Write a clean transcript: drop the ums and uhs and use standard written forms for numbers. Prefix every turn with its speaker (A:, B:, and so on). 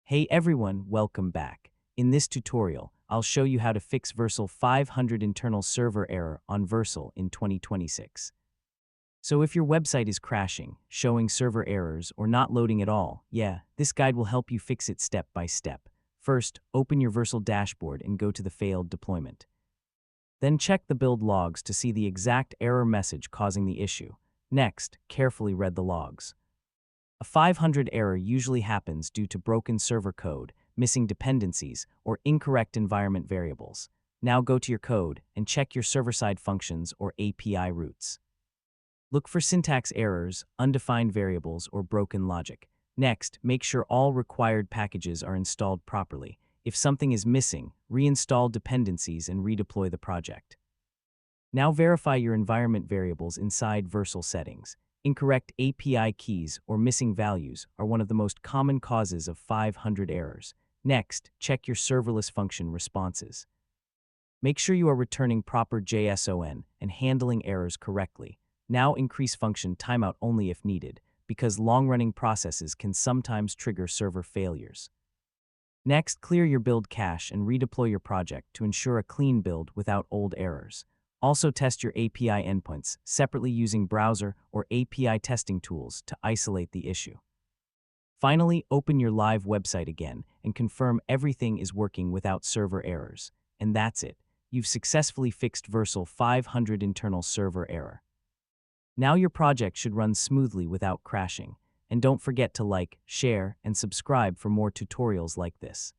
A: Hey everyone, welcome back. In this tutorial, I'll show you how to fix Vercel 500 internal server error on Vercel in 2026. So if your website is crashing, showing server errors, or not loading at all, this guide will help you fix it step by step. First, open your Vercel dashboard and go to the failed deployment. Then check the build logs to see the exact error message causing the issue. Next, carefully read the logs. A 500 error usually happens due to broken server code, missing dependencies, or incorrect environment variables. Now go to your code and check your server-side functions or API routes. Look for syntax errors, undefined variables, or broken logic. Next, make sure all required packages are installed properly. If something is missing, reinstall dependencies and redeploy the project. Now verify your environment variables inside Vercel settings. Incorrect API keys or missing values are one of the most common causes of 500 errors. Next, check your serverless function responses. Make sure you are returning proper JSON and handling errors correctly. Now increase function timeout only if needed, because long-running processes can sometimes trigger server failures. Next, clear your build cache and redeploy your project to ensure a clean build without old errors. Also test your API endpoints separately using browser or API testing tools to isolate the issue. Finally, open your live website again and confirm everything is working without server errors. And that's it. You've successfully fixed Vercel 500 internal server error. Now your project should run smoothly without crashing. And don't forget to like, share, and subscribe for more tutorials like this.